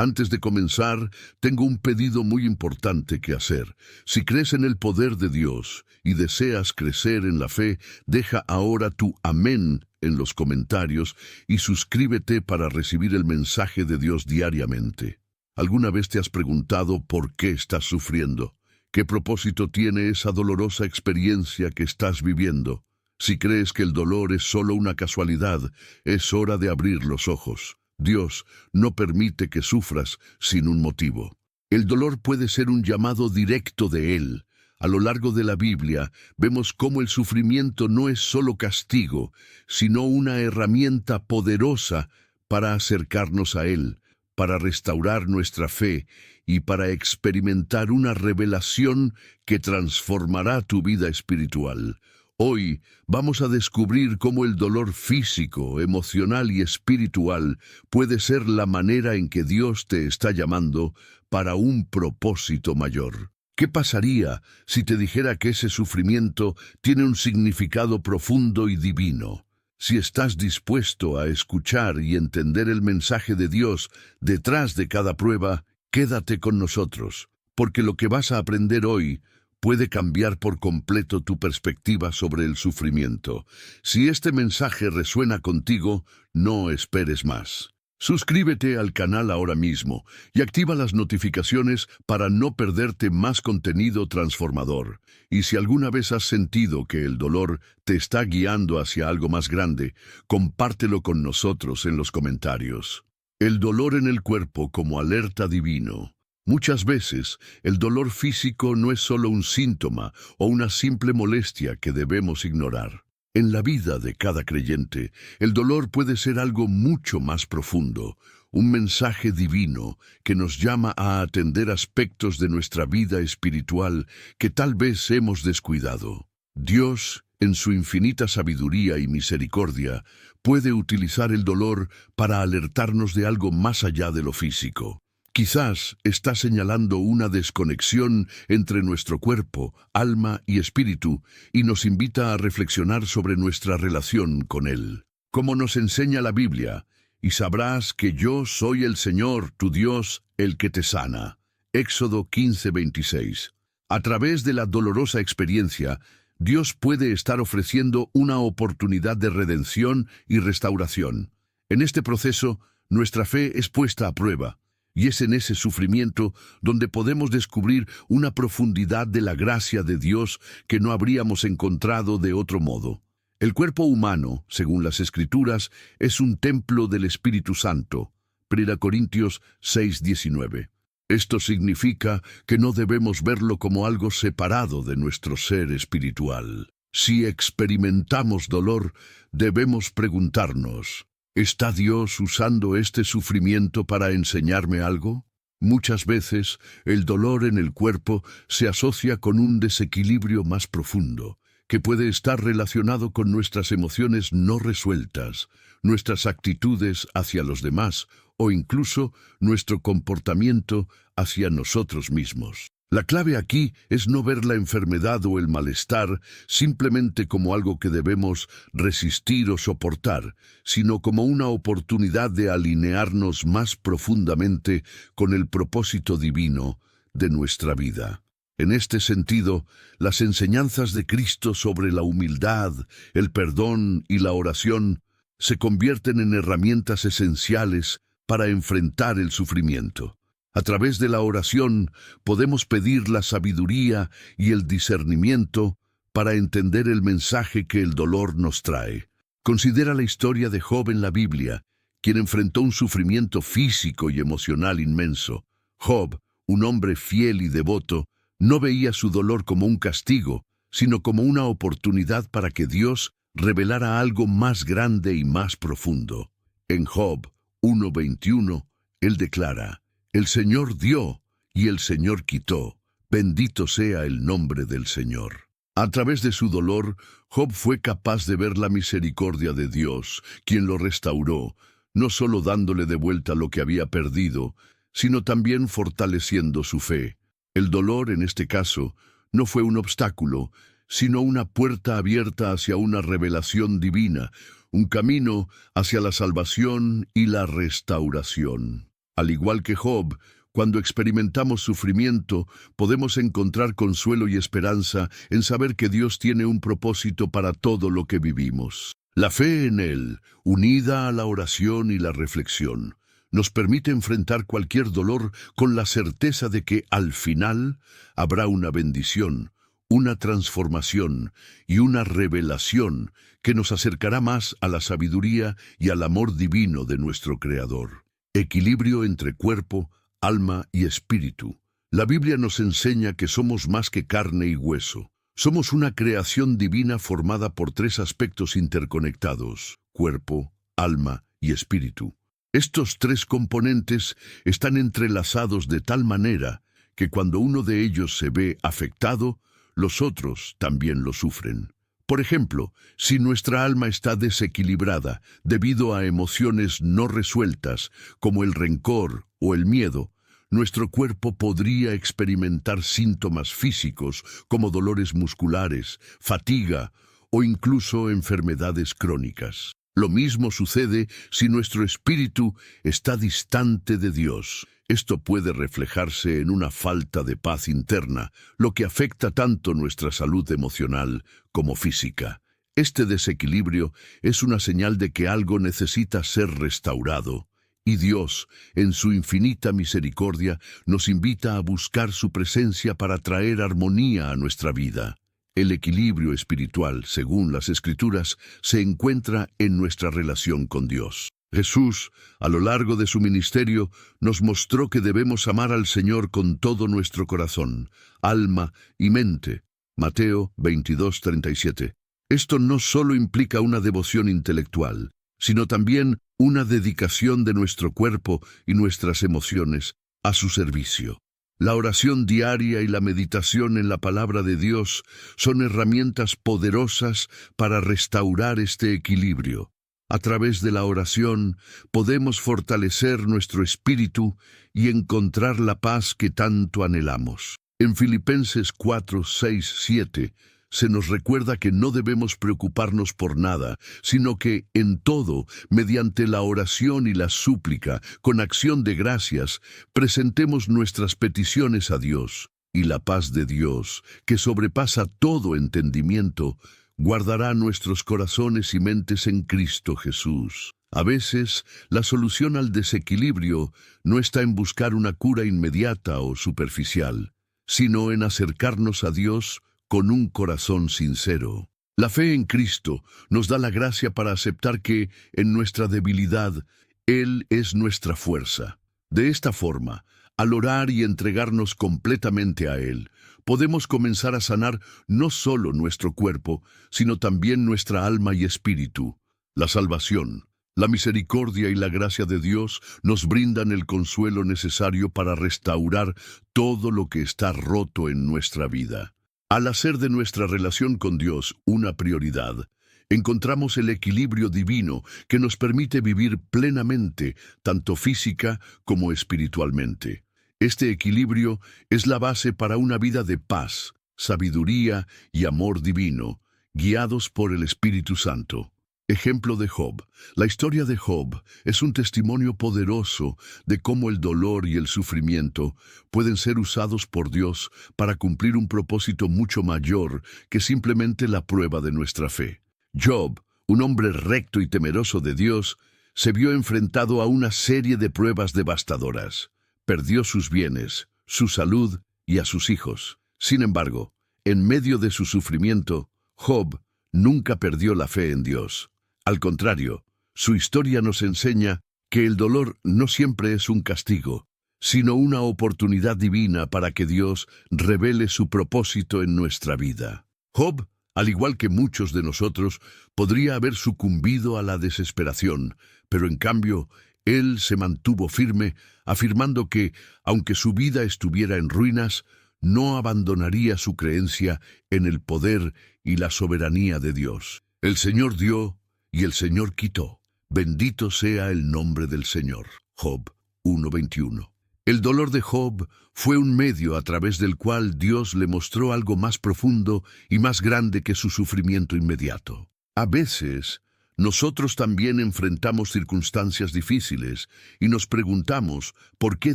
Antes de comenzar, tengo un pedido muy importante que hacer. Si crees en el poder de Dios y deseas crecer en la fe, deja ahora tu amén en los comentarios y suscríbete para recibir el mensaje de Dios diariamente. ¿Alguna vez te has preguntado por qué estás sufriendo? ¿Qué propósito tiene esa dolorosa experiencia que estás viviendo? Si crees que el dolor es solo una casualidad, es hora de abrir los ojos. Dios no permite que sufras sin un motivo. El dolor puede ser un llamado directo de Él. A lo largo de la Biblia vemos cómo el sufrimiento no es solo castigo, sino una herramienta poderosa para acercarnos a Él, para restaurar nuestra fe y para experimentar una revelación que transformará tu vida espiritual. Hoy vamos a descubrir cómo el dolor físico, emocional y espiritual puede ser la manera en que Dios te está llamando para un propósito mayor. ¿Qué pasaría si te dijera que ese sufrimiento tiene un significado profundo y divino? Si estás dispuesto a escuchar y entender el mensaje de Dios detrás de cada prueba, quédate con nosotros, porque lo que vas a aprender hoy puede cambiar por completo tu perspectiva sobre el sufrimiento. Si este mensaje resuena contigo, no esperes más. Suscríbete al canal ahora mismo y activa las notificaciones para no perderte más contenido transformador. Y si alguna vez has sentido que el dolor te está guiando hacia algo más grande, compártelo con nosotros en los comentarios. El dolor en el cuerpo como alerta divino. Muchas veces, el dolor físico no es solo un síntoma o una simple molestia que debemos ignorar. En la vida de cada creyente, el dolor puede ser algo mucho más profundo, un mensaje divino que nos llama a atender aspectos de nuestra vida espiritual que tal vez hemos descuidado. Dios, en su infinita sabiduría y misericordia, puede utilizar el dolor para alertarnos de algo más allá de lo físico. Quizás está señalando una desconexión entre nuestro cuerpo, alma y espíritu y nos invita a reflexionar sobre nuestra relación con Él. Como nos enseña la Biblia, y sabrás que yo soy el Señor, tu Dios, el que te sana. Éxodo 15:26. A través de la dolorosa experiencia, Dios puede estar ofreciendo una oportunidad de redención y restauración. En este proceso, nuestra fe es puesta a prueba. Y es en ese sufrimiento donde podemos descubrir una profundidad de la gracia de Dios que no habríamos encontrado de otro modo. El cuerpo humano, según las Escrituras, es un templo del Espíritu Santo. 1 Corintios 6:19. Esto significa que no debemos verlo como algo separado de nuestro ser espiritual. Si experimentamos dolor, debemos preguntarnos: ¿está Dios usando este sufrimiento para enseñarme algo? Muchas veces, el dolor en el cuerpo se asocia con un desequilibrio más profundo, que puede estar relacionado con nuestras emociones no resueltas, nuestras actitudes hacia los demás o incluso nuestro comportamiento hacia nosotros mismos. La clave aquí es no ver la enfermedad o el malestar simplemente como algo que debemos resistir o soportar, sino como una oportunidad de alinearnos más profundamente con el propósito divino de nuestra vida. En este sentido, las enseñanzas de Cristo sobre la humildad, el perdón y la oración se convierten en herramientas esenciales para enfrentar el sufrimiento. A través de la oración podemos pedir la sabiduría y el discernimiento para entender el mensaje que el dolor nos trae. Considera la historia de Job en la Biblia, quien enfrentó un sufrimiento físico y emocional inmenso. Job, un hombre fiel y devoto, no veía su dolor como un castigo, sino como una oportunidad para que Dios revelara algo más grande y más profundo. En Job 1:21, él declara: el Señor dio y el Señor quitó. Bendito sea el nombre del Señor. A través de su dolor, Job fue capaz de ver la misericordia de Dios, quien lo restauró, no solo dándole de vuelta lo que había perdido, sino también fortaleciendo su fe. El dolor, en este caso, no fue un obstáculo, sino una puerta abierta hacia una revelación divina, un camino hacia la salvación y la restauración. Al igual que Job, cuando experimentamos sufrimiento, podemos encontrar consuelo y esperanza en saber que Dios tiene un propósito para todo lo que vivimos. La fe en Él, unida a la oración y la reflexión, nos permite enfrentar cualquier dolor con la certeza de que al final habrá una bendición, una transformación y una revelación que nos acercará más a la sabiduría y al amor divino de nuestro Creador. Equilibrio entre cuerpo, alma y espíritu. La Biblia nos enseña que somos más que carne y hueso. Somos una creación divina formada por tres aspectos interconectados: cuerpo, alma y espíritu. Estos tres componentes están entrelazados de tal manera que cuando uno de ellos se ve afectado, los otros también lo sufren. Por ejemplo, si nuestra alma está desequilibrada debido a emociones no resueltas, como el rencor o el miedo, nuestro cuerpo podría experimentar síntomas físicos como dolores musculares, fatiga o incluso enfermedades crónicas. Lo mismo sucede si nuestro espíritu está distante de Dios. Esto puede reflejarse en una falta de paz interna, lo que afecta tanto nuestra salud emocional como física. Este desequilibrio es una señal de que algo necesita ser restaurado, y Dios, en su infinita misericordia, nos invita a buscar su presencia para traer armonía a nuestra vida. El equilibrio espiritual, según las Escrituras, se encuentra en nuestra relación con Dios. Jesús, a lo largo de su ministerio, nos mostró que debemos amar al Señor con todo nuestro corazón, alma y mente. Mateo 22:37. Esto no solo implica una devoción intelectual, sino también una dedicación de nuestro cuerpo y nuestras emociones a su servicio. La oración diaria y la meditación en la palabra de Dios son herramientas poderosas para restaurar este equilibrio. A través de la oración podemos fortalecer nuestro espíritu y encontrar la paz que tanto anhelamos. En Filipenses 4:6-7 se nos recuerda que no debemos preocuparnos por nada, sino que en todo, mediante la oración y la súplica, con acción de gracias, presentemos nuestras peticiones a Dios, y la paz de Dios, que sobrepasa todo entendimiento, guardará nuestros corazones y mentes en Cristo Jesús. A veces, la solución al desequilibrio no está en buscar una cura inmediata o superficial, sino en acercarnos a Dios con un corazón sincero. La fe en Cristo nos da la gracia para aceptar que, en nuestra debilidad, Él es nuestra fuerza. De esta forma, al orar y entregarnos completamente a Él, podemos comenzar a sanar no solo nuestro cuerpo, sino también nuestra alma y espíritu. La salvación, la misericordia y la gracia de Dios nos brindan el consuelo necesario para restaurar todo lo que está roto en nuestra vida. Al hacer de nuestra relación con Dios una prioridad, encontramos el equilibrio divino que nos permite vivir plenamente, tanto física como espiritualmente. Este equilibrio es la base para una vida de paz, sabiduría y amor divino, guiados por el Espíritu Santo. Ejemplo de Job. La historia de Job es un testimonio poderoso de cómo el dolor y el sufrimiento pueden ser usados por Dios para cumplir un propósito mucho mayor que simplemente la prueba de nuestra fe. Job, un hombre recto y temeroso de Dios, se vio enfrentado a una serie de pruebas devastadoras. Perdió sus bienes, su salud y a sus hijos. Sin embargo, en medio de su sufrimiento, Job nunca perdió la fe en Dios. Al contrario, su historia nos enseña que el dolor no siempre es un castigo, sino una oportunidad divina para que Dios revele su propósito en nuestra vida. Job, al igual que muchos de nosotros, podría haber sucumbido a la desesperación, pero en cambio, él se mantuvo firme, afirmando que, aunque su vida estuviera en ruinas, no abandonaría su creencia en el poder y la soberanía de Dios. El Señor dio y el Señor quitó. Bendito sea el nombre del Señor. Job 1:21. El dolor de Job fue un medio a través del cual Dios le mostró algo más profundo y más grande que su sufrimiento inmediato. A veces, Nosotros también enfrentamos circunstancias difíciles y nos preguntamos por qué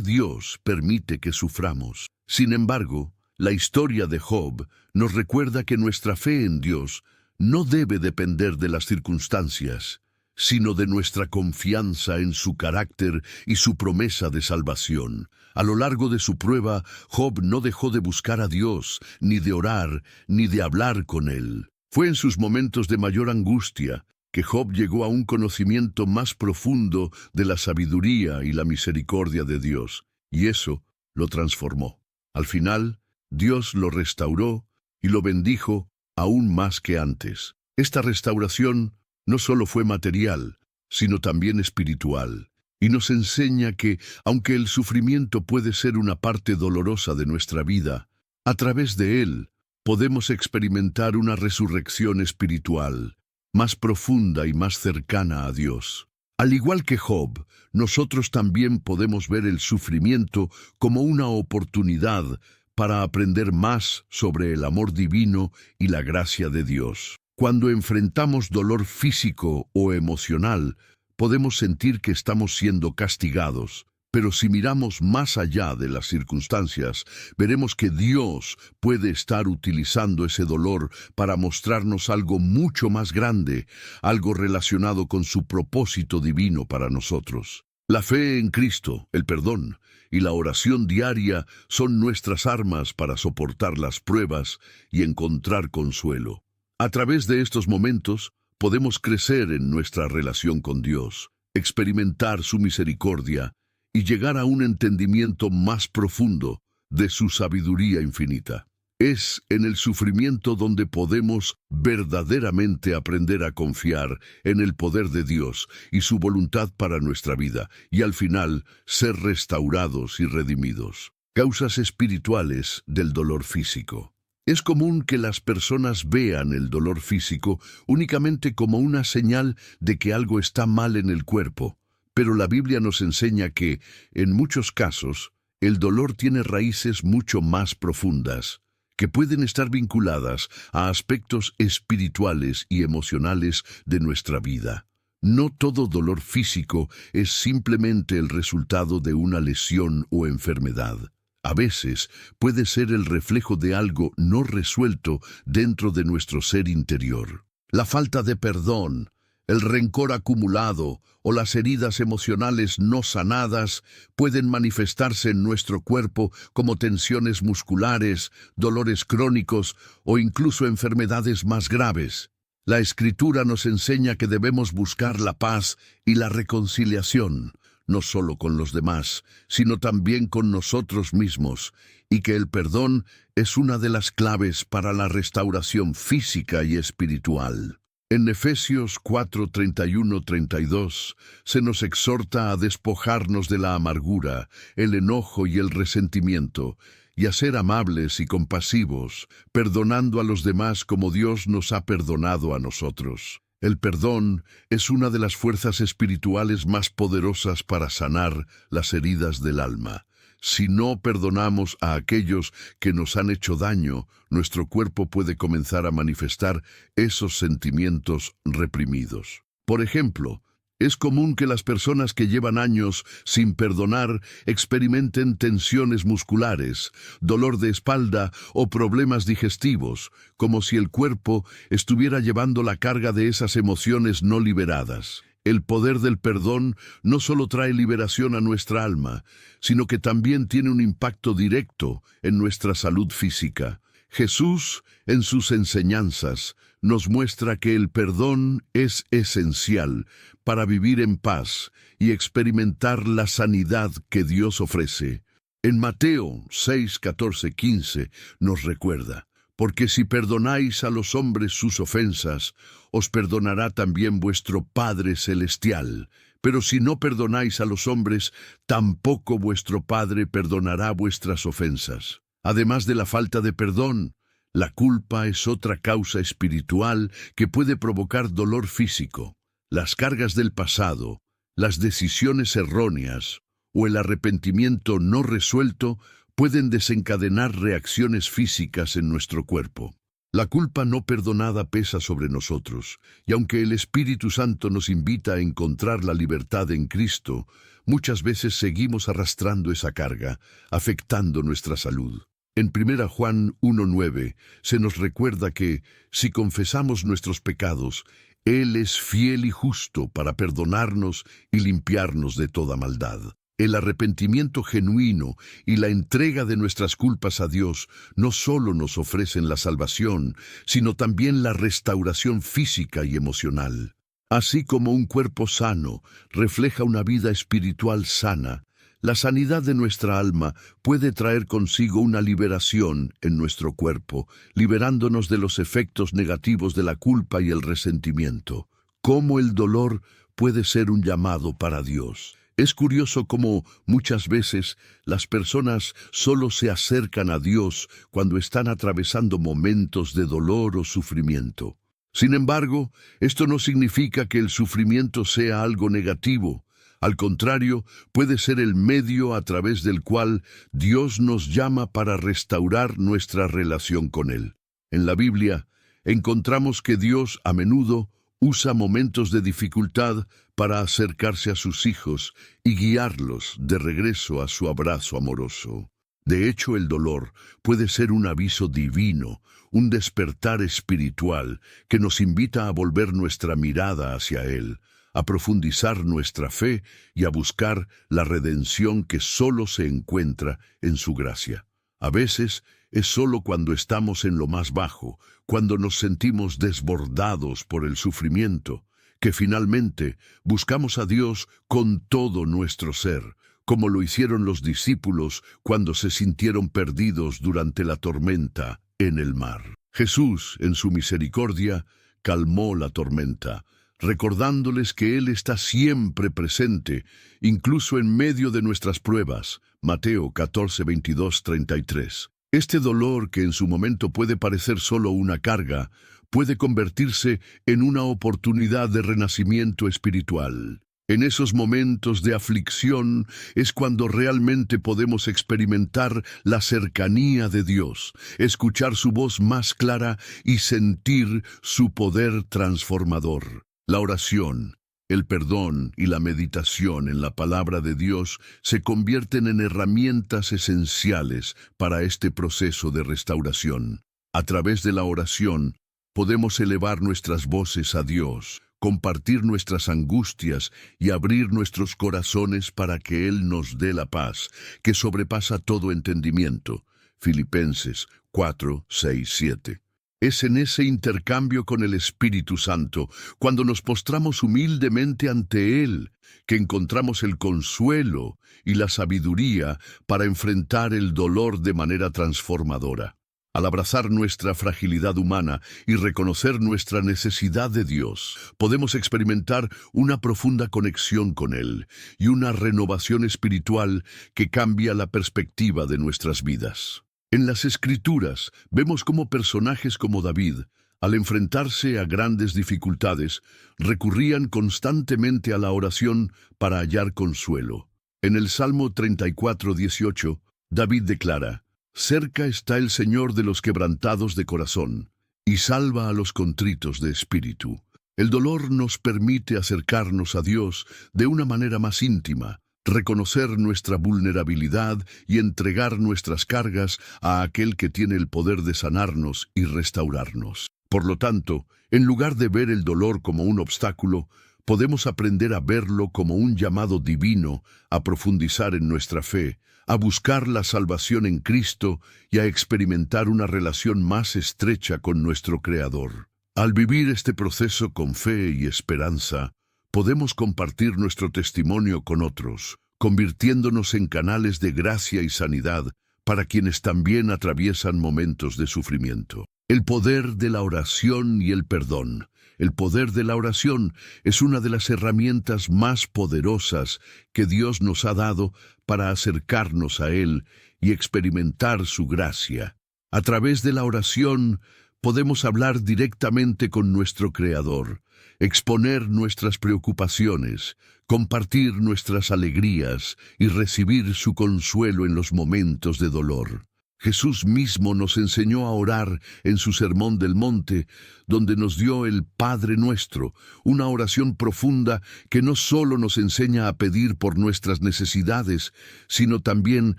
Dios permite que suframos. Sin embargo, la historia de Job nos recuerda que nuestra fe en Dios no debe depender de las circunstancias, sino de nuestra confianza en su carácter y su promesa de salvación. A lo largo de su prueba, Job no dejó de buscar a Dios, ni de orar, ni de hablar con Él. Fue en sus momentos de mayor angustia que Job llegó a un conocimiento más profundo de la sabiduría y la misericordia de Dios, y eso lo transformó. Al final, Dios lo restauró y lo bendijo aún más que antes. Esta restauración no solo fue material, sino también espiritual, y nos enseña que, aunque el sufrimiento puede ser una parte dolorosa de nuestra vida, a través de él podemos experimentar una resurrección espiritual, más profunda y más cercana a Dios. Al igual que Job, nosotros también podemos ver el sufrimiento como una oportunidad para aprender más sobre el amor divino y la gracia de Dios. Cuando enfrentamos dolor físico o emocional, podemos sentir que estamos siendo castigados, pero si miramos más allá de las circunstancias, veremos que Dios puede estar utilizando ese dolor para mostrarnos algo mucho más grande, algo relacionado con su propósito divino para nosotros. La fe en Cristo, el perdón y la oración diaria son nuestras armas para soportar las pruebas y encontrar consuelo. A través de estos momentos, podemos crecer en nuestra relación con Dios, experimentar su misericordia y llegar a un entendimiento más profundo de su sabiduría infinita. Es en el sufrimiento donde podemos verdaderamente aprender a confiar en el poder de Dios y su voluntad para nuestra vida, y al final ser restaurados y redimidos. Causas espirituales del dolor físico. Es común que las personas vean el dolor físico únicamente como una señal de que algo está mal en el cuerpo, pero la Biblia nos enseña que, en muchos casos, el dolor tiene raíces mucho más profundas, que pueden estar vinculadas a aspectos espirituales y emocionales de nuestra vida. No todo dolor físico es simplemente el resultado de una lesión o enfermedad. A veces puede ser el reflejo de algo no resuelto dentro de nuestro ser interior. La falta de perdón, el rencor acumulado o las heridas emocionales no sanadas pueden manifestarse en nuestro cuerpo como tensiones musculares, dolores crónicos o incluso enfermedades más graves. La Escritura nos enseña que debemos buscar la paz y la reconciliación, no solo con los demás, sino también con nosotros mismos, y que el perdón es una de las claves para la restauración física y espiritual. En Efesios 4:31-32 se nos exhorta a despojarnos de la amargura, el enojo y el resentimiento, y a ser amables y compasivos, perdonando a los demás como Dios nos ha perdonado a nosotros. El perdón es una de las fuerzas espirituales más poderosas para sanar las heridas del alma. Si no perdonamos a aquellos que nos han hecho daño, nuestro cuerpo puede comenzar a manifestar esos sentimientos reprimidos. Por ejemplo, es común que las personas que llevan años sin perdonar experimenten tensiones musculares, dolor de espalda o problemas digestivos, como si el cuerpo estuviera llevando la carga de esas emociones no liberadas. El poder del perdón no solo trae liberación a nuestra alma, sino que también tiene un impacto directo en nuestra salud física. Jesús, en sus enseñanzas, nos muestra que el perdón es esencial para vivir en paz y experimentar la sanidad que Dios ofrece. En Mateo 6:14-15 nos recuerda: porque si perdonáis a los hombres sus ofensas, os perdonará también vuestro Padre Celestial. Pero si no perdonáis a los hombres, tampoco vuestro Padre perdonará vuestras ofensas. Además de la falta de perdón, la culpa es otra causa espiritual que puede provocar dolor físico. Las cargas del pasado, las decisiones erróneas o el arrepentimiento no resuelto pueden desencadenar reacciones físicas en nuestro cuerpo. La culpa no perdonada pesa sobre nosotros, y aunque el Espíritu Santo nos invita a encontrar la libertad en Cristo, muchas veces seguimos arrastrando esa carga, afectando nuestra salud. En 1 Juan 1:9 se nos recuerda que, si confesamos nuestros pecados, Él es fiel y justo para perdonarnos y limpiarnos de toda maldad. El arrepentimiento genuino y la entrega de nuestras culpas a Dios no solo nos ofrecen la salvación, sino también la restauración física y emocional. Así como un cuerpo sano refleja una vida espiritual sana, la sanidad de nuestra alma puede traer consigo una liberación en nuestro cuerpo, liberándonos de los efectos negativos de la culpa y el resentimiento. Cómo el dolor puede ser un llamado para Dios. Es curioso cómo muchas veces las personas solo se acercan a Dios cuando están atravesando momentos de dolor o sufrimiento. Sin embargo, esto no significa que el sufrimiento sea algo negativo. Al contrario, puede ser el medio a través del cual Dios nos llama para restaurar nuestra relación con Él. En la Biblia, encontramos que Dios a menudo usa momentos de dificultad para acercarse a sus hijos y guiarlos de regreso a su abrazo amoroso. De hecho, el dolor puede ser un aviso divino, un despertar espiritual que nos invita a volver nuestra mirada hacia Él, a profundizar nuestra fe y a buscar la redención que solo se encuentra en su gracia. A veces es solo cuando estamos en lo más bajo, cuando nos sentimos desbordados por el sufrimiento, que finalmente buscamos a Dios con todo nuestro ser, como lo hicieron los discípulos cuando se sintieron perdidos durante la tormenta en el mar. Jesús, en su misericordia, calmó la tormenta, recordándoles que Él está siempre presente, incluso en medio de nuestras pruebas. Mateo 14, 22, 33. Este dolor, que en su momento puede parecer solo una carga, puede convertirse en una oportunidad de renacimiento espiritual. En esos momentos de aflicción es cuando realmente podemos experimentar la cercanía de Dios, escuchar su voz más clara y sentir su poder transformador. La oración, el perdón y la meditación en la palabra de Dios se convierten en herramientas esenciales para este proceso de restauración. A través de la oración, podemos elevar nuestras voces a Dios, compartir nuestras angustias y abrir nuestros corazones para que Él nos dé la paz, que sobrepasa todo entendimiento. Filipenses 4, 6, 7. Es en ese intercambio con el Espíritu Santo, cuando nos postramos humildemente ante Él, que encontramos el consuelo y la sabiduría para enfrentar el dolor de manera transformadora. Al abrazar nuestra fragilidad humana y reconocer nuestra necesidad de Dios, podemos experimentar una profunda conexión con Él y una renovación espiritual que cambia la perspectiva de nuestras vidas. En las Escrituras vemos cómo personajes como David, al enfrentarse a grandes dificultades, recurrían constantemente a la oración para hallar consuelo. En el Salmo 34, 18, David declara: «Cerca está el Señor de los quebrantados de corazón, y salva a los contritos de espíritu». El dolor nos permite acercarnos a Dios de una manera más íntima, reconocer nuestra vulnerabilidad y entregar nuestras cargas a aquel que tiene el poder de sanarnos y restaurarnos. Por lo tanto, en lugar de ver el dolor como un obstáculo, podemos aprender a verlo como un llamado divino a profundizar en nuestra fe, a buscar la salvación en Cristo y a experimentar una relación más estrecha con nuestro Creador. Al vivir este proceso con fe y esperanza, podemos compartir nuestro testimonio con otros, convirtiéndonos en canales de gracia y sanidad para quienes también atraviesan momentos de sufrimiento. El poder de la oración y el perdón. El poder de la oración es una de las herramientas más poderosas que Dios nos ha dado para acercarnos a Él y experimentar su gracia. A través de la oración podemos hablar directamente con nuestro Creador, exponer nuestras preocupaciones, compartir nuestras alegrías y recibir su consuelo en los momentos de dolor. Jesús mismo nos enseñó a orar en su Sermón del Monte, donde nos dio el Padre Nuestro, una oración profunda que no solo nos enseña a pedir por nuestras necesidades, sino también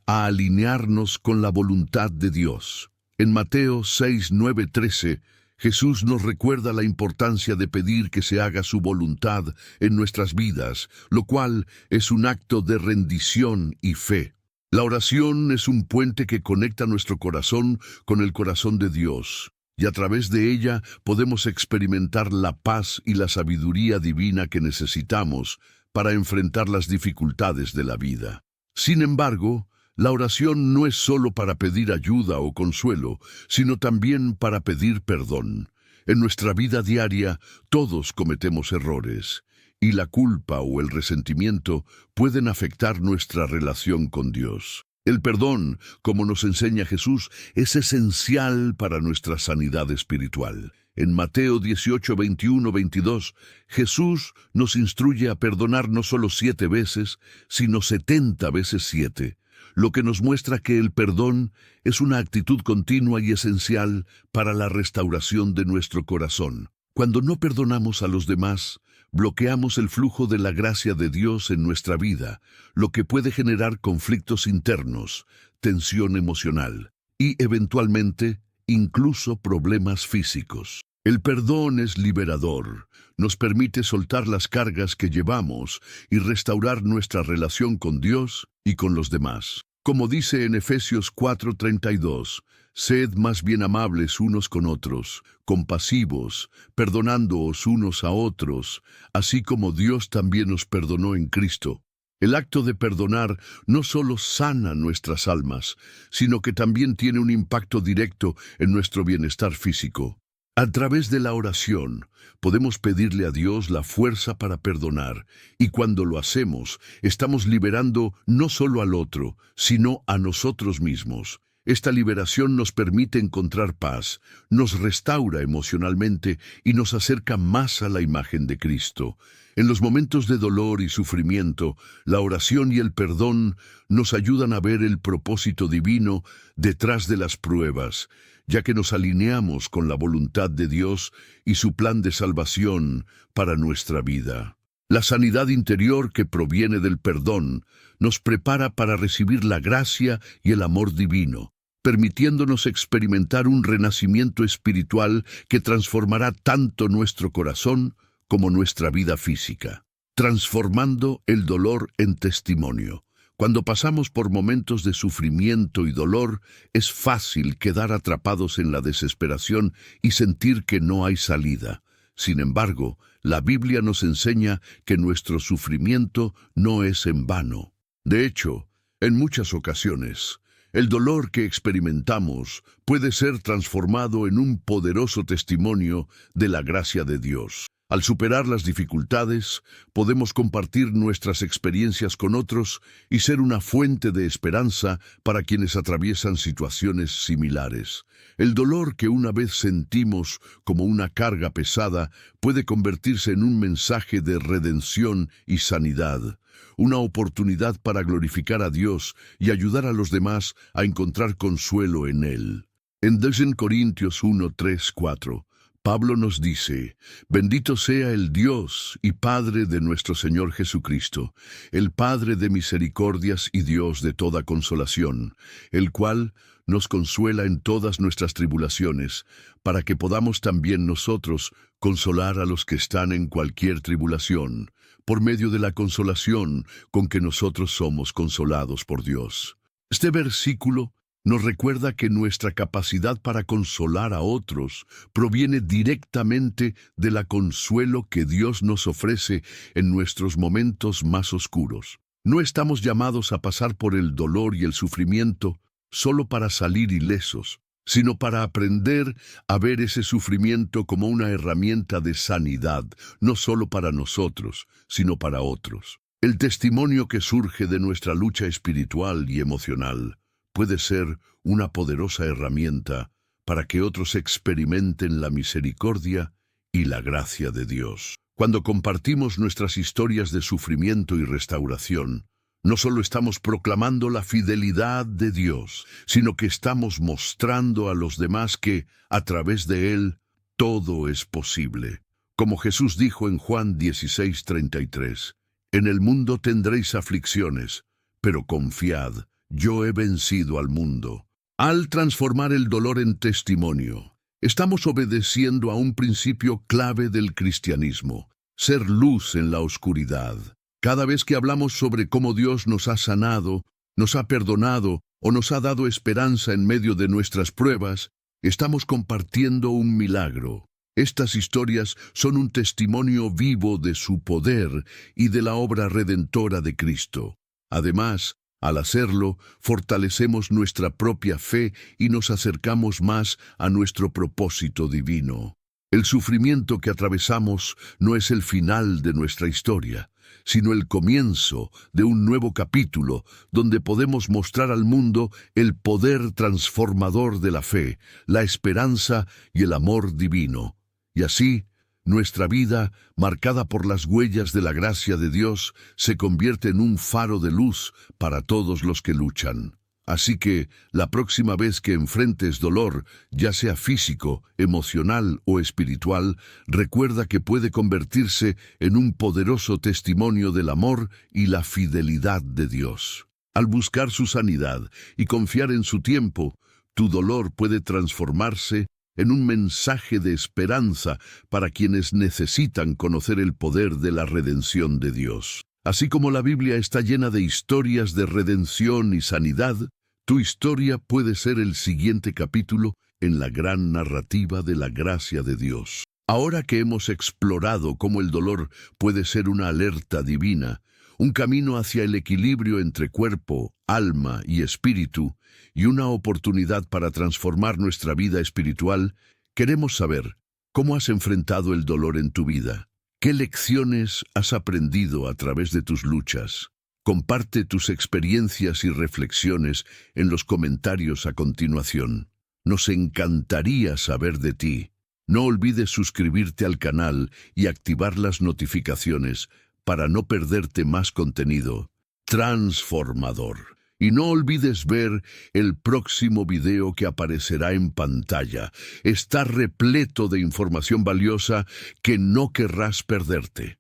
a alinearnos con la voluntad de Dios. En Mateo 6, 9, 13, Jesús nos recuerda la importancia de pedir que se haga su voluntad en nuestras vidas, lo cual es un acto de rendición y fe. La oración es un puente que conecta nuestro corazón con el corazón de Dios, y a través de ella podemos experimentar la paz y la sabiduría divina que necesitamos para enfrentar las dificultades de la vida. Sin embargo, la oración no es solo para pedir ayuda o consuelo, sino también para pedir perdón. En nuestra vida diaria, todos cometemos errores, y la culpa o el resentimiento pueden afectar nuestra relación con Dios. El perdón, como nos enseña Jesús, es esencial para nuestra sanidad espiritual. En Mateo 18, 21, 22, Jesús nos instruye a perdonar no solo 7 veces, sino 70 veces 7, lo que nos muestra que el perdón es una actitud continua y esencial para la restauración de nuestro corazón. Cuando no perdonamos a los demás, bloqueamos el flujo de la gracia de Dios en nuestra vida, lo que puede generar conflictos internos, tensión emocional y, eventualmente, incluso problemas físicos. El perdón es liberador, nos permite soltar las cargas que llevamos y restaurar nuestra relación con Dios y con los demás. Como dice en Efesios 4:32, sed más bien amables unos con otros, compasivos, perdonándoos unos a otros, así como Dios también os perdonó en Cristo. El acto de perdonar no solo sana nuestras almas, sino que también tiene un impacto directo en nuestro bienestar físico. A través de la oración, podemos pedirle a Dios la fuerza para perdonar, y cuando lo hacemos, estamos liberando no solo al otro, sino a nosotros mismos. Esta liberación nos permite encontrar paz, nos restaura emocionalmente y nos acerca más a la imagen de Cristo. En los momentos de dolor y sufrimiento, la oración y el perdón nos ayudan a ver el propósito divino detrás de las pruebas, ya que nos alineamos con la voluntad de Dios y su plan de salvación para nuestra vida. La sanidad interior que proviene del perdón nos prepara para recibir la gracia y el amor divino, permitiéndonos experimentar un renacimiento espiritual que transformará tanto nuestro corazón como nuestra vida física, transformando el dolor en testimonio. Cuando pasamos por momentos de sufrimiento y dolor, es fácil quedar atrapados en la desesperación y sentir que no hay salida. Sin embargo, la Biblia nos enseña que nuestro sufrimiento no es en vano. De hecho, en muchas ocasiones, el dolor que experimentamos puede ser transformado en un poderoso testimonio de la gracia de Dios. Al superar las dificultades, podemos compartir nuestras experiencias con otros y ser una fuente de esperanza para quienes atraviesan situaciones similares. El dolor que una vez sentimos como una carga pesada puede convertirse en un mensaje de redención y sanidad, una oportunidad para glorificar a Dios y ayudar a los demás a encontrar consuelo en Él. En 2 Corintios 1, 3, 4, Pablo nos dice: bendito sea el Dios y Padre de nuestro Señor Jesucristo, el Padre de misericordias y Dios de toda consolación, el cual nos consuela en todas nuestras tribulaciones, para que podamos también nosotros consolar a los que están en cualquier tribulación, por medio de la consolación con que nosotros somos consolados por Dios. Este versículo nos recuerda que nuestra capacidad para consolar a otros proviene directamente de la consuelo que Dios nos ofrece en nuestros momentos más oscuros. No estamos llamados a pasar por el dolor y el sufrimiento solo para salir ilesos, sino para aprender a ver ese sufrimiento como una herramienta de sanidad, no solo para nosotros, sino para otros. El testimonio que surge de nuestra lucha espiritual y emocional puede ser una poderosa herramienta para que otros experimenten la misericordia y la gracia de Dios. Cuando compartimos nuestras historias de sufrimiento y restauración, No solo estamos proclamando la fidelidad de Dios, sino que estamos mostrando a los demás que, a través de Él, todo es posible. Como Jesús dijo en Juan 16:33, «En el mundo tendréis aflicciones, pero confiad, yo he vencido al mundo». Al transformar el dolor en testimonio, estamos obedeciendo a un principio clave del cristianismo: ser luz en la oscuridad. Cada vez que hablamos sobre cómo Dios nos ha sanado, nos ha perdonado o nos ha dado esperanza en medio de nuestras pruebas, estamos compartiendo un milagro. Estas historias son un testimonio vivo de su poder y de la obra redentora de Cristo. Además, al hacerlo, fortalecemos nuestra propia fe y nos acercamos más a nuestro propósito divino. El sufrimiento que atravesamos no es el final de nuestra historia, sino el comienzo de un nuevo capítulo donde podemos mostrar al mundo el poder transformador de la fe, la esperanza y el amor divino. Y así, nuestra vida, marcada por las huellas de la gracia de Dios, se convierte en un faro de luz para todos los que luchan. Así que, la próxima vez que enfrentes dolor, ya sea físico, emocional o espiritual, recuerda que puede convertirse en un poderoso testimonio del amor y la fidelidad de Dios. Al buscar su sanidad y confiar en su tiempo, tu dolor puede transformarse en un mensaje de esperanza para quienes necesitan conocer el poder de la redención de Dios. Así como la Biblia está llena de historias de redención y sanidad, tu historia puede ser el siguiente capítulo en la gran narrativa de la gracia de Dios. Ahora que hemos explorado cómo el dolor puede ser una alerta divina, un camino hacia el equilibrio entre cuerpo, alma y espíritu, y una oportunidad para transformar nuestra vida espiritual, queremos saber cómo has enfrentado el dolor en tu vida. ¿Qué lecciones has aprendido a través de tus luchas? Comparte tus experiencias y reflexiones en los comentarios a continuación. Nos encantaría saber de ti. No olvides suscribirte al canal y activar las notificaciones para no perderte más contenido transformador. Y no olvides ver el próximo video que aparecerá en pantalla. Está repleto de información valiosa que no querrás perderte.